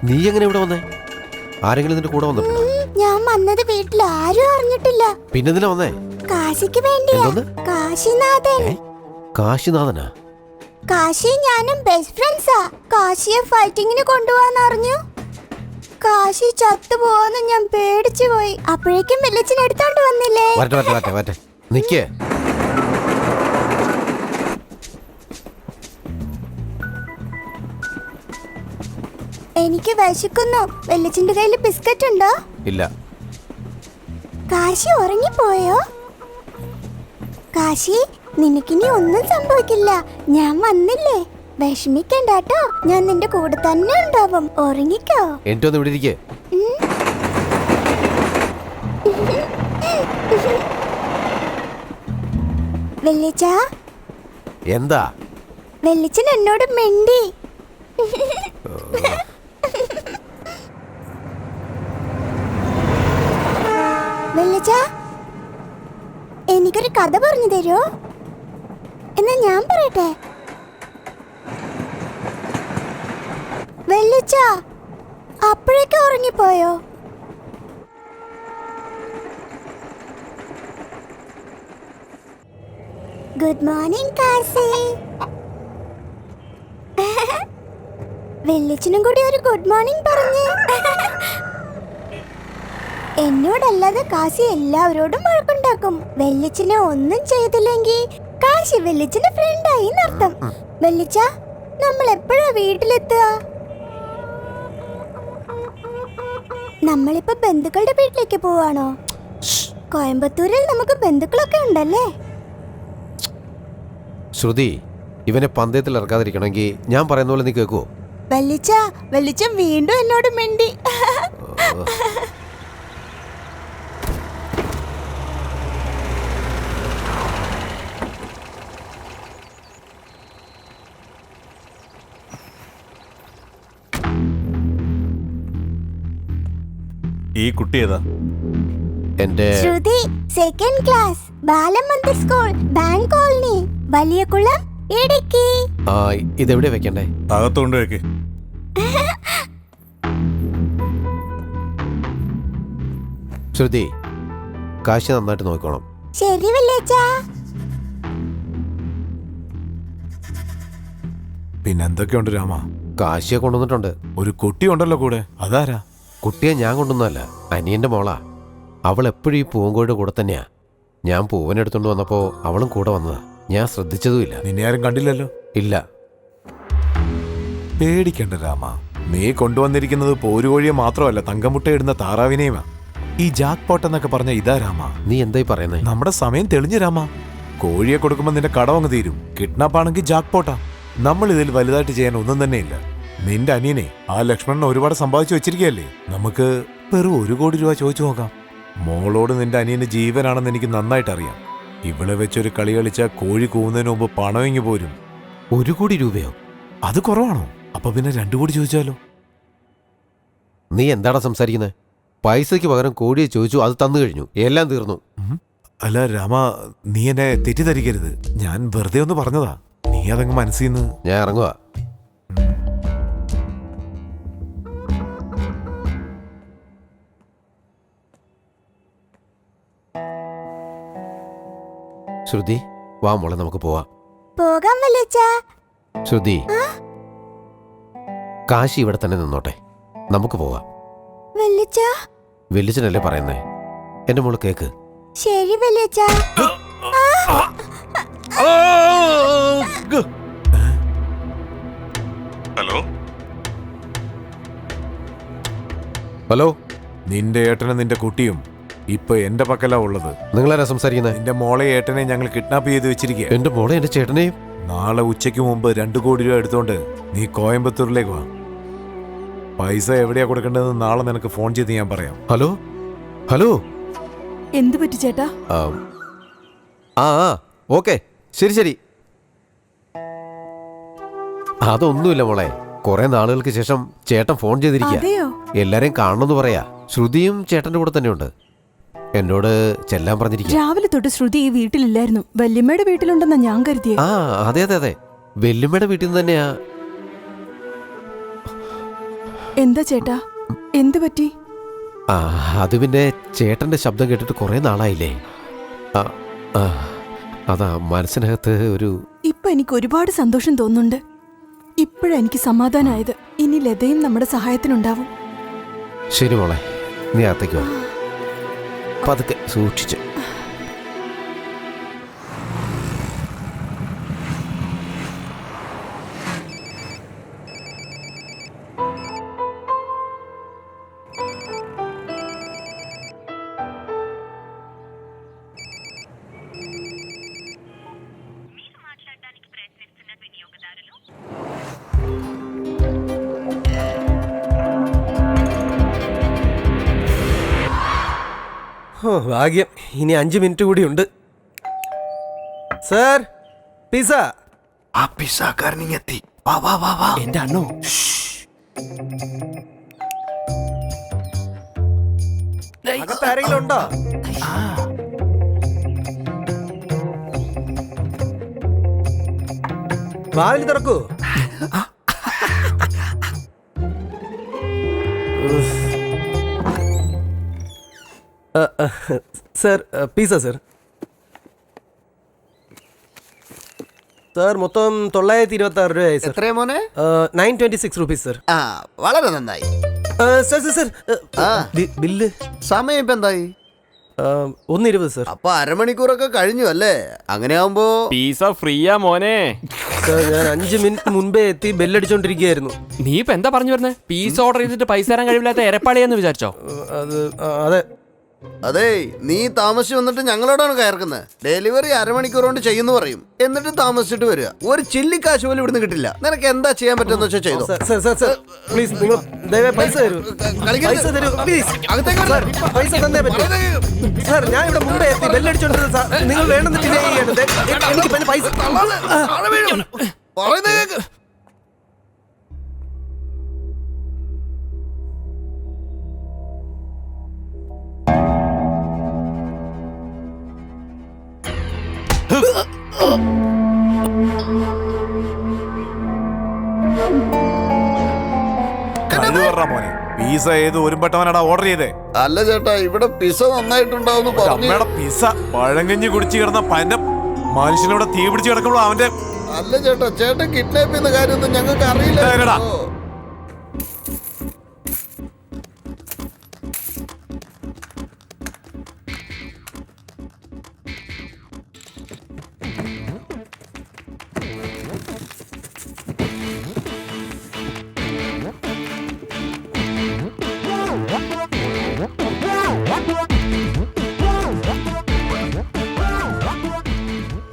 നീ എങ്ങനെ ഇവിടെ വന്നേ? ആരെങ്കിലും നിന്റെ കൂടെ വന്നിട്ടുണ്ടോ? ഞാൻ വന്നത് വീട്ടിൽ ആരും അറിഞ്ഞിട്ടില്ല. പിന്നെ എന്തിനാ വന്നേ? കാശിക്ക് വേണ്ടിയാ. കാശിനാഥൻ. കാശിനാഥനാ? കാശി ഞാനും ബെസ്റ്റ് ഫ്രണ്ട്സാ. കാശിയെ ഫൈറ്റിങ്ങിന് കൊണ്ടുപോവാന്ന് അറിഞ്ഞു. കാശി ചത്തുപോവാന്ന് ഞാൻ പേടിച്ചു പോയി. അപ്പോഴേക്കും വെള്ളിച്ചൻ എടുത്തോണ്ട് വന്നില്ലേ? വരട്ടെ നിക്കേ. എനിക്ക് വിശക്കുന്നു. വെള്ളിച്ചന്റെ കയ്യിൽ ബിസ്ക്കറ്റ് ഉണ്ടോ? ഇല്ല. കാശി ഉറങ്ങിപ്പോയോ? കാശി, നിനക്കിനി ഒന്നും സംഭവിക്കില്ല. ഞാൻ വന്നില്ലേ, വിഷമിക്കണ്ടാട്ടോ. ഞാൻ നിന്റെ കൂടെ തന്നെ ഉണ്ടാവും. ഉറങ്ങിക്കോ. എനിക്കൊന്ന് ഇവിടെ ഇരിക്കേ. വെള്ളിച്ച. എന്താ? വെള്ളിച്ചൻ എന്നോട് മിണ്ടി. വെള്ളിച്ച, എനിക്കൊരു കഥ പറഞ്ഞു തരുമോ? എന്നാ ഞാൻ പറയട്ടെ. വെള്ളിച്ച, അപ്പോഴേക്കും ഉറങ്ങിപ്പോയോ? Good morning Kashi. വെള്ളിച്ചനും കൂടി ഒരു ഗുഡ് മോർണിംഗ് പറഞ്ഞു. എന്നോടല്ലാതെ കാശി എല്ലാവരോടും വഴക്കുണ്ടാക്കും. വെള്ളിച്ചനെ ഒന്നും ചെയ്തില്ലെങ്കിൽ കാശി വെള്ളിച്ചന്റെ ഫ്രണ്ടായി എന്നർത്ഥം. വെള്ളിച്ച, നമ്മൾ എപ്പോഴാ വീട്ടിലെത്തുക? നമ്മളിപ്പോ ബന്ധുക്കളുടെ വീട്ടിലേക്ക് പോവാണോ? കോയമ്പത്തൂരിൽ നമുക്ക് ബന്ധുക്കളൊക്കെ ഉണ്ടല്ലേ? ശ്രുതി, ഇവനെ പന്തയത്തിൽ ഇറക്കാതിരിക്കണമെങ്കിൽ ഞാൻ പറയുന്ന പോലെ നീ കേൾക്കുവോ? വെള്ളിച്ച, വെള്ളിച്ചൻ വീണ്ടും എന്നോട് മിണ്ടി. ഈ കുട്ടി ഏതാ? എന്റെ Shruti, second class, Balamandir school, bank colony, Valiyakulam, Idukki. ഇതെവിടെ വെക്കണ്ടേ? അകത്തോണ്ട് വെക്ക്. ശ്രുതി, കാശി നന്നായിട്ട് നോക്കണം. ശരി വെള്ളിച്ച. പിന്നെന്തൊക്കെയുണ്ട് രാമ? കാശിയെ കൊണ്ടുവന്നിട്ടുണ്ട്. ഒരു കുട്ടി ഉണ്ടല്ലോ കൂടെ, അതാരാ? കുട്ടിയെ ഞാൻ കൊണ്ടുവന്നല്ല, അനിയന്റെ മോളാ. അവൾ എപ്പോഴും ഈ പൂങ്കോയുടെ കൂടെ തന്നെയാ. ഞാൻ പൂവനെടുത്തോണ്ട് വന്നപ്പോ അവളും കൂടെ വന്നതാ. ഞാൻ ശ്രദ്ധിച്ചതുമില്ല. നിന്നെ ആരും കണ്ടില്ലല്ലോ? ഇല്ല. പേടിക്കണ്ട രാമ, നീ കൊണ്ടുവന്നിരിക്കുന്നത് പോരുകോഴിയെ മാത്രമല്ല, തങ്കമുട്ടയിടുന്ന താറാവിനെയുമാ. ഈ ജാക്ക് പോട്ട് എന്നൊക്കെ പറഞ്ഞ ഇതാ രാമ. നീ എന്തായി പറയുന്നേ? നമ്മുടെ സമയം തെളിഞ്ഞു രാമ. കോഴിയെ കൊടുക്കുമ്പോൾ നിന്റെ കടവങ്ങ് തീരും. കിഡ്നാപ്പ് ആണെങ്കിൽ ജാക്ക് പോട്ടാ. നമ്മൾ ഇതിൽ വലുതായിട്ട് ചെയ്യാൻ ഒന്നും തന്നെ ഇല്ല. നിന്റെ അനിയനെ ആ ലക്ഷ്മണനെ ഒരുപാട് സമ്പാദിച്ചു വെച്ചിരിക്കുകയല്ലേ. നമുക്ക് വെറും 1 കോടി രൂപ ചോദിച്ചു നോക്കാം. മോളോട് നിന്റെ അനിയന് ജീവനാണെന്ന് എനിക്ക് നന്നായിട്ട് അറിയാം. ഇവിടെ വെച്ചൊരു കളി കളിച്ച കോഴി കൂവുന്നതിന് മുമ്പ് പണം ഇങ്ങ് പോരും. 1 കോടി രൂപയോ? അത് കുറവാണോ? അപ്പൊ പിന്നെ 2 കോടി ചോദിച്ചാലോ? നീ എന്താണ് സംസാരിക്കുന്നത്? പൈസയ്ക്ക് പകരം കോഴിയെ ചോദിച്ചു, അത് തന്നു കഴിഞ്ഞു, എല്ലാം തീർന്നു. അല്ല രാമ, നീ എന്നെ തെറ്റിദ്ധരിക്കരുത്. ഞാൻ വെറുതെ ഒന്ന് പറഞ്ഞതാ. നീ അതങ്ങ് മനസ്സിൽ നിന്ന്. ഞാൻ ഇറങ്ങുക. ശ്രുതി, വാ മോളെ, നമുക്ക് പോവാം. പോകാം വെള്ളിച്ച. ശ്രുതി, കാശി ഇവിടെ തന്നെ നിന്നോട്ടെ, നമുക്ക് പോവാം. വെള്ളിച്ച. വെള്ളിച്ചനല്ലേ പറയുന്നേ? എന്റെ മോള് കേക്ക്. ശരി വെള്ളിച്ച. Hello hello. നിന്റെ ഏട്ടനും നിന്റെ കുട്ടിയും ഇപ്പൊ എന്റെ പക്കലാ ഉള്ളത്. നിങ്ങളാരാ സംസാരിക്കുന്നത്? നിന്റെ മോളെ ഏട്ടനെ ഞങ്ങൾ കിഡ്നാപ്പ് ചെയ്ത് വെച്ചിരിക്കുക. എന്റെ മോളെ എന്റെ ചേട്ടനെയും? നാളെ ഉച്ചയ്ക്ക് മുമ്പ് 2 കോടി രൂപ എടുത്തോണ്ട് നീ കോയമ്പത്തൂരിലേക്ക് വാ. പൈസ എവിടെയാ കൊടുക്കേണ്ടതെന്ന് നാളെ നിനക്ക് ഫോൺ ചെയ്ത് ഞാൻ പറയാം. Hello hello. എന്ത് പറ്റി ചേട്ടാ? ഓക്കെ, ശരി. അതൊന്നുമില്ല മോളെ, കുറെ നാളുകൾക്ക് ശേഷം ചേട്ടൻ ഫോൺ ചെയ്തിരിക്കുക. എല്ലാരെയും കാണണമെന്ന് പറയാ. ശ്രുതിയും ചേട്ടന്റെ കൂടെ തന്നെയുണ്ട്. എന്നോട് ചെല്ലാൻ പറഞ്ഞിരിക്കുക. രാവിലെ തൊട്ട് ശ്രുതി ഈ വീട്ടിലില്ലായിരുന്നു. വല്യമ്മയുടെ വീട്ടിലുണ്ടെന്നാ ഞാൻ കരുതിയേ. അതെ. വെല്ലുമ്മയുടെ വീട്ടിൽ നിന്ന് തന്നെയാ എന്താ ചേട്ടാ, എന്ത് പറ്റി? ആ അത് പിന്നെ ചേട്ടന്റെ ശബ്ദം കേട്ടിട്ട് കുറെ നാളായില്ലേ. ആ, ആ, അതാ മനസ്സിനകത്ത് ഒരു... ഇപ്പൊ എനിക്ക് ഒരുപാട് സന്തോഷം തോന്നുന്നുണ്ട്. ഇപ്പോഴാ എനിക്ക് സമാധാനമായത്. ഇനി ലതയും നമ്മുടെ സഹായത്തിനുണ്ടാവും. ശരി മോളെ, നീ അകത്തേക്ക് വാ. പതുക്കെ സൂക്ഷിച്ച്. ഭാഗ്യം, ഇനി 5 മിനിറ്റ് കൂടി ഉണ്ട്. Sir, pizza. ആ പിസ്സാക്കാരനിങ്ങെത്തി. വാ വാ വാ വാ. എന്റെ അണ്ണോ. അകത്ത് ആരെങ്കിലും ഉണ്ടോ? വാതിൽ തുറക്കൂ. Sir, pizza sir. സാർ, മൊത്തം 926 രൂപയായി സർ. എത്രയാ മോനെ? 926 റുപ്പീസ് സർ. ആ, വളരെ നന്നായി. Sir sir sir, bill. സമയം ഇപ്പൊ എന്തായി? 1:20 സർ. അപ്പൊ അരമണിക്കൂറൊക്കെ കഴിഞ്ഞു അല്ലേ? അങ്ങനെയാവുമ്പോ പിസ്സ ഫ്രീയാ മോനെ. സർ, ഞാൻ 5 മിനിറ്റ് മുൻപേ എത്തി ബെല്ലടിച്ചോണ്ടിരിക്കുകയായിരുന്നു. നീ ഇപ്പൊ എന്താ പറഞ്ഞു വരുന്നത്? പിസ്സ ഓർഡർ ചെയ്തിട്ട് പൈസ തരാൻ കഴിവില്ലാത്ത എരപ്പാളിയെന്ന് വിചാരിച്ചോ? അത് അതെ. അതെ, നീ താമസിച്ച് വന്നിട്ട് ഞങ്ങളോടാണ് കയർക്കുന്നത്. ഡെലിവറി അരമണിക്കൂർ കൊണ്ട് ചെയ്യുന്നു പറയും, എന്നിട്ട് താമസിച്ചിട്ട് വരിക. ഒരു ചില്ലിക്കാശ് പോലും ഇവിടുന്ന് കിട്ടില്ല. നിനക്ക് എന്താ ചെയ്യാൻ പറ്റുന്ന വെച്ചാൽ ചെയ്തോ. സർ സർ സർ, പ്ലീസ് നിങ്ങൾ ദയവായി പൈസ തരൂ. പൈസ തരൂ പ്ലീസ്. സർ, പൈസ തന്നേ പറ്റൂ. സർ, ഞാൻ ഇവിടെ മുമ്പേ എത്തി ബെല്ലടിച്ചോണ്ടിരുന്നത്. സാർ, നിങ്ങൾ വേണമെന്ന് ഡിലേ ചെയ്യരുത്. എനിക്ക് പിന്നെ പൈസ. പറയുന്നത് കേക്ക്. മോനെ, പിസ്സ ഏത് ഒരുമ്പട്ടവനാടാ ഓർഡർ ചെയ്തേ? അല്ല ചേട്ടാ, ഇവിടെ പിസ നന്നായിട്ടുണ്ടാവുന്നു പറഞ്ഞു. അമ്മയുടെ പിസ്സ പഴങ്കഞ്ഞി കുടിച്ചു കിടന്ന പനം മനുഷ്യനോടെ തീ പിടിച്ച് കിടക്കുമ്പോൾ അവന്റെ... അല്ല ചേട്ടാ, ചേട്ടൻ കിഡ്നാപ്പ് ചെയ്യുന്ന കാര്യമൊന്നും ഞങ്ങൾക്ക് അറിയില്ല. ഇതാരെടാ?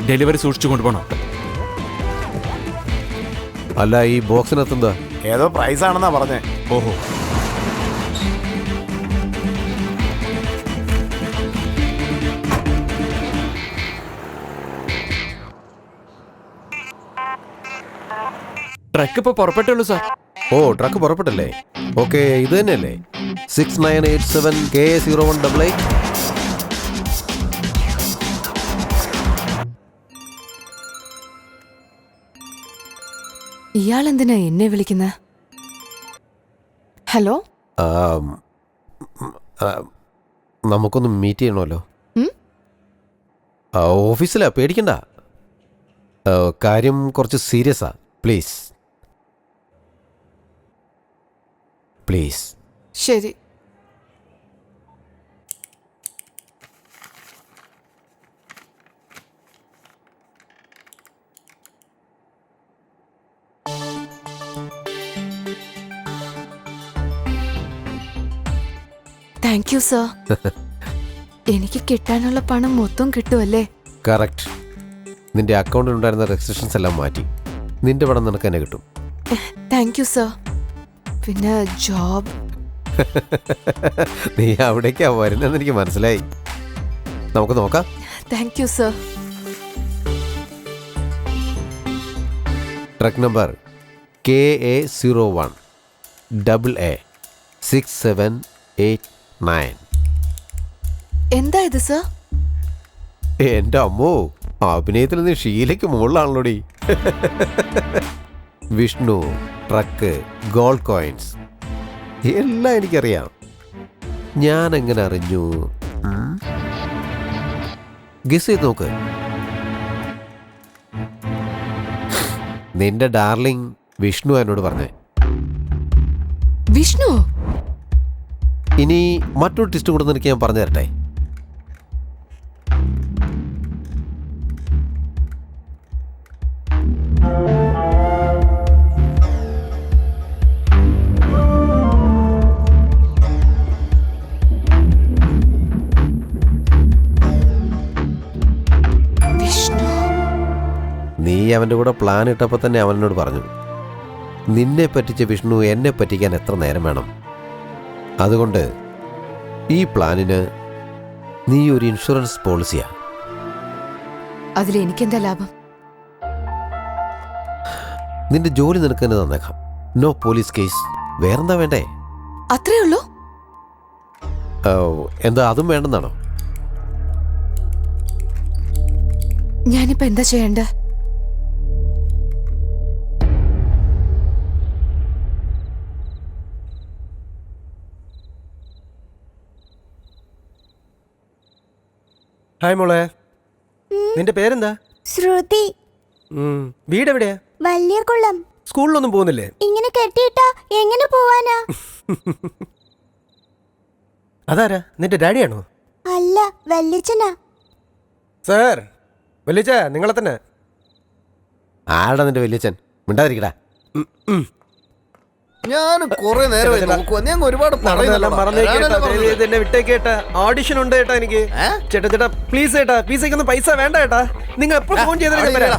ഡെലിവറി സൂക്ഷിച്ചു കൊണ്ടുപോകണം. അല്ല, ഈ ബോക്സിനകത്തെന്താ? ഏതോ പ്രൈസ് ആണെന്നാ പറഞ്ഞേ. ഓഹോ, ട്രക്ക് ഇപ്പൊ പുറപ്പെട്ടുള്ളൂ സാർ. ഓ, ട്രക്ക് പുറപ്പെട്ടല്ലേ? ഓക്കെ, ഇത് തന്നെയല്ലേ? 6987 KA0188. ഇയാൾ എന്തിനാ എന്നെ വിളിക്കുന്നത്? ഹലോ, നമുക്കൊന്ന് മീറ്റ് ചെയ്യണമല്ലോ. ഉം? ഓഫീസിലാ, പേടിക്കണ്ട. കാര്യം കുറച്ച് സീരിയസാ. Please please. ശരി. Thank you sir. എനിക്ക് കിട്ടാനുള്ള പണം മൊത്തം കിട്ടുമല്ലേ? കറക്റ്റ്. നിന്റെ അക്കൗണ്ടിൽ ഉണ്ടായിരുന്ന റെസ്ട്രിക്ഷൻസ് എല്ലാം മാറ്റി. നിന്റെ പണം നിനക്ക് തന്നെ കിട്ടും. Thank you sir. പിന്നെ ജോബ്? നീ അവിടേക്കാ വരുന്നതെന്ന് എനിക്ക് മനസ്സിലായി. നമുക്ക് നോക്കാം. Thank you sir. Truck number KA01 AA 6789. എന്താ ഇത് സർ? എന്റെ അമ്മോ, അഭിനയത്തിൽ നീ ഷീലയ്ക്ക് മുകളിലാണല്ലോടി. Vishnu, truck, gold coins. എല്ലാം എനിക്കറിയാം. ഞാൻ എങ്ങനെ അറിഞ്ഞു? ഗസ് ചെയ്ത് നോക്ക്. നിന്റെ ഡാർലിംഗ് വിഷ്ണു എന്നോട് പറഞ്ഞേ. വിഷ്ണു? ഇനി മറ്റൊരു ടിസ്റ്റ് കൂടെ നിനക്ക് ഞാൻ പറഞ്ഞു തരട്ടെ. നീ അവൻ്റെ കൂടെ പ്ലാൻ ഇട്ടപ്പോൾ തന്നെ അവനോട് പറഞ്ഞു, നിന്നെ പറ്റിച്ച വിഷ്ണു എന്നെ പറ്റിക്കാൻ എത്ര നേരം വേണം. അതുകൊണ്ട് ഈ പ്ലാനിന് നീ ഒരു ഇൻഷുറൻസ് പോളിസിയാ. അതിൽ എനിക്കെന്താ ലാഭം? നിന്റെ ജോലി നിനക്ക് തന്നെ തന്നേക്കാം. No police case. വേറെന്താ വേണ്ടേ? അത്രേ ഉള്ളൂ? എന്താ അതും വേണ്ടെന്നാണോ? ഞാനിപ്പോ എന്താ ചെയ്യണ്ടേ? ഹായ് മോളെ, നിന്റെ പേരെന്താ? ശ്രുതി. വീട് എവിടെയാ? വലിയകുളം. സ്കൂളിലൊന്നും പോകുന്നില്ലേ? ഇങ്ങനെ കെട്ടിയിട്ടാ എങ്ങനെ പോവാനാ? അതാരാ, നിന്റെ ഡാഡിയാണോ? അല്ല, വല്യച്ഛനാ. സാർ, വല്യച്ഛ നിങ്ങളെ തന്നെ. ആടാ നിന്റെ വല്യച്ഛൻ? മിണ്ടാതിരിക്കടാ. ഞാൻ കുറെ നേരം നോക്കുവാ. ഞാൻ ഒരുപാട് വിട്ടേക്കേട്ടാ. ഓഡിഷൻ ഉണ്ട് ചേട്ടാ എനിക്ക്. ചേട്ടാ ചേട്ടാ പ്ലീസ് ചേട്ടാ, പിസയ്ക്കൊന്നും പൈസ വേണ്ട ചേട്ടാ. നിങ്ങൾ എപ്പോഴും ഫോൺ ചെയ്തിട്ട്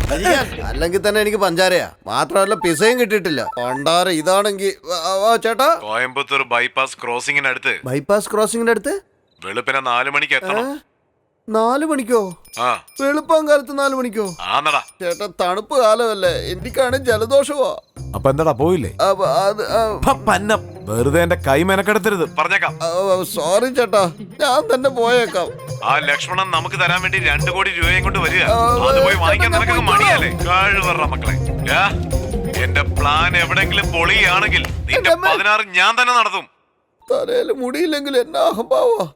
അല്ലെങ്കിൽ തന്നെ എനിക്ക് പഞ്ചാരയാ. മാത്രമല്ല പിസയും കിട്ടിയിട്ടില്ല. പണ്ടാറ് ഇതാണെങ്കിൽ ചേട്ടാ, കോയമ്പത്തൂർ ബൈപ്പാസ് ക്രോസിംഗിനടുത്ത്. ബൈപ്പാസ് ക്രോസിംഗിന്റെ അടുത്ത് വെളുപ്പിനെ 4 മണിക്ക് എത്തണം. 4 മണിക്കോ? വെളുപ്പം കാലത്ത് 4 മണിക്കോ? ആന്നടാ ചേട്ടാ, തണുപ്പ് കാലമല്ലേ, എനിക്കാണ് ജലദോഷമോ. അപ്പൊ എന്താടാ പോയില്ലേ? വെറുതെ എന്റെ കൈ മെനക്കെടുത്തരുത്, പറഞ്ഞേക്കാം. സോറി ചേട്ടാ, ഞാൻ തന്നെ പോയേക്കാം. ആ ലക്ഷ്മണൻ നമുക്ക് തരാൻ വേണ്ടി 2 കോടി രൂപയും കൊണ്ട് വരിക. അത് പോയി വാങ്ങിക്കാൻ നിനക്കൊക്കെ മടിയല്ലേ? കഴിവറ മക്കളെ. എന്റെ പ്ലാൻ എവിടെങ്കിലും പൊളിയാണെങ്കിൽ നിന്റെ 16 ഞാൻ തന്നെ നടത്തും. തലയിൽ മുടിയില്ലെങ്കിൽ എന്നാ അഹംഭാവാ.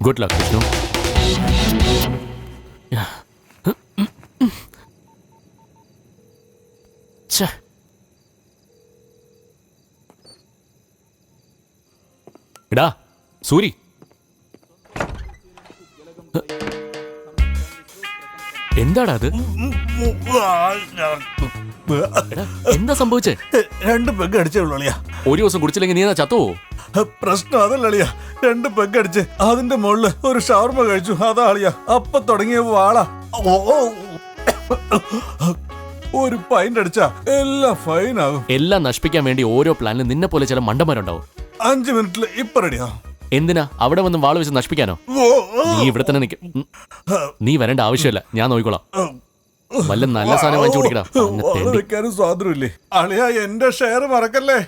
Good luck Vishnu. എടാ സൂരി, എന്താടാ അത്? എന്താ സംഭവിച്ചേ? 2 പെഗ് അടിച്ചേ ഉള്ളൂ അളിയാ. ഒരു ദിവസം കുടിച്ചില്ലെങ്കിൽ നീ എന്നാ ചത്തുവോ? പ്രശ്നം അതല്ല അളിയാ, 2 പെഗ് അടിച്ച് അതിന്റെ മുകളില് ഒരു ഷവർമ കഴിച്ചു. അതാ അളിയാ. അപ്പൊ തുടങ്ങിയ വാള. ഒരു പൈന്റ് അടിച്ചാ എല്ലാം ഫൈൻ ആകും. എല്ലാം നശിപ്പിക്കാൻ വേണ്ടി ഓരോ പ്ലാനിലും നിന്നെ പോലെ ചില മണ്ടന്മാരുണ്ടാവും. 5 മിനിറ്റില് ഇപ്പൊ റെഡിയാ. എന്തിനാ അവിടെ വന്ന് വാള് വെച്ച് നശിപ്പിക്കാനോ? നീ ഇവിടെ തന്നെ നിൽക്കും. നീ വരേണ്ട ആവശ്യമില്ല, ഞാൻ നോക്കിക്കോളാം. വല്ല നല്ല സാധനം വാങ്ങിച്ചു കുടിക്കണം. സ്വാതന്ത്ര്യമില്ലേ അളിയാ? എന്റെ ഷെയർ മറക്കല്ലേ.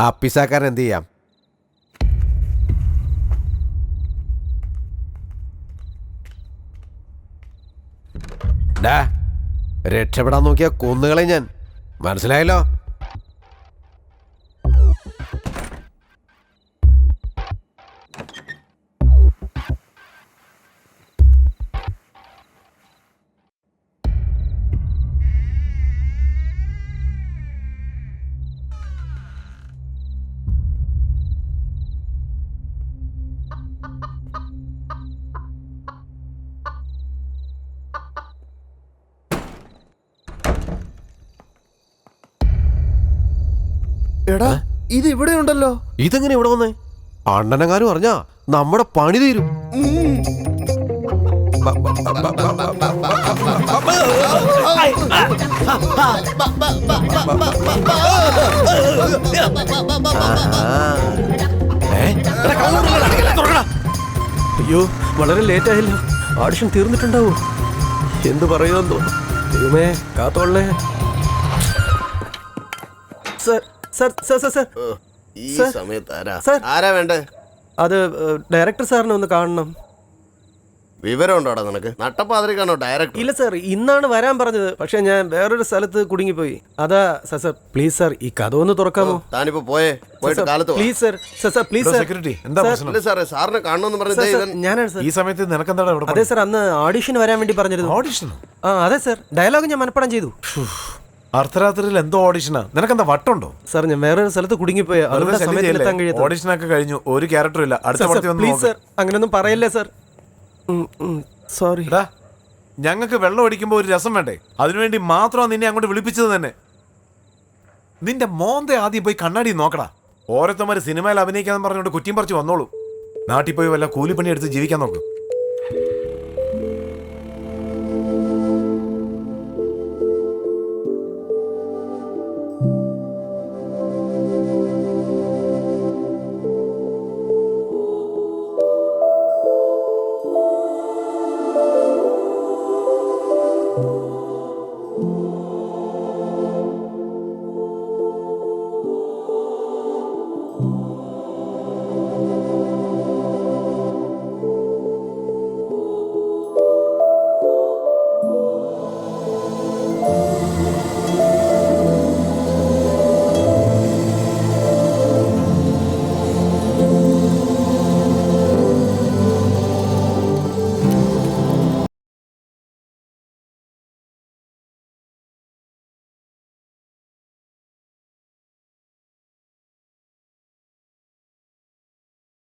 ആ പിസാക്കാരൻ എന്ത് ചെയ്യാം? രക്ഷപ്പെടാൻ നോക്കിയാ കൊന്നുകളെ ഞാൻ. മനസ്സിലായല്ലോ? എടാ, ഇത് ഇവിടെ ഉണ്ടല്ലോ. ഇതെങ്ങനെ ഇവിടെ വന്നേ? അണ്ണനെങ്ങാനും അറിഞ്ഞാ നമ്മുടെ പണി തീരും. അയ്യോ വളരെ ലേറ്റ് ആയല്ലോ. ഓഡിഷൻ തീർന്നിട്ടുണ്ടാവോ? എന്തു പറയുമെന്നോ. ദൈവമേ കാത്തോളേ. Sir sir sir sir sir ഈ സർ. സമയത്ത് സർ. ആരാ വേണ്ടേ? അത് ഡയറക്ടർ സാറിനെ ഒന്ന് കാണണം. വിവരം ഉണ്ടോടാ നിനക്ക്? നട്ടപ്പാതിരിക്കാണോ ഡയറക്ടർ? ഇല്ല സാർ, ഇന്നാണ് വരാൻ പറഞ്ഞത്. പക്ഷെ ഞാൻ വേറൊരു സ്ഥലത്ത് കുടുങ്ങിപ്പോയി. അതാ സർ. സർ പ്ലീസ് സാർ, ഈ കഥ ഒന്ന് തുറക്കാമോ? താനിപ്പോ പോയിട്ട് കാലത്ത് വാ. Please sir. Sir sir please sir. Security എന്താ സർ, പ്രശ്നം? ഇല്ല സാറേ, സാറിനെ കാണണമെന്ന് സർ, പറഞ്ഞത് സർ, ഇവൻ ഞാനാണ് സർ. ഈ സമയത്ത് നിനക്കെന്താടാ ഇവിടെ അതെ സർ, അന്ന് ഓഡിഷൻ വരാൻ വേണ്ടി പറഞ്ഞിരുന്നു. ഓഡിഷനോ? ആ അതെ സർ, ഡയലോഗ് ഞാൻ മനഃപ്പാടം ചെയ്തു. അർദ്ധരാത്രിയിൽ എന്തോ ഓഡിഷനാ? നിനക്കെന്താ വട്ടുണ്ടോ? സാർ ഞാൻ വേറൊരു സ്ഥലത്ത് കുടുങ്ങിപ്പോയി. അതുകൊണ്ട് സമയത്തിലെത്താൻ കഴിയാത്ത. ഓഡിഷനൊക്കെ കഴിഞ്ഞു, ഒരു ക്യാരക്ടറും ഇല്ല. അടുത്ത പടത്തിൽ വന്ന് പ്ലീസ് സർ, അങ്ങനെയൊന്നും പറയല്ലേ സർ. സോറി. എടാ, ഞങ്ങൾക്ക് വെള്ളം അടിക്കുമ്പോൾ ഒരു രസം വേണ്ടേ? അതിനുവേണ്ടി മാത്രമാണ് നിന്നെ അങ്ങോട്ട് വിളിപ്പിച്ചത് തന്നെ. നിന്റെ മോന്തെ ആദ്യം പോയി കണ്ണാടി നോക്കടാ. ഓരോരുത്തന്മാര് സിനിമയിൽ അഭിനയിക്കാന്ന് പറഞ്ഞുകൊണ്ട് കുറ്റിയും പറിച്ച് വന്നോളൂ. നാട്ടിൽ പോയി വല്ല കൂലിപ്പണി എടുത്ത് ജീവിക്കാൻ നോക്കും.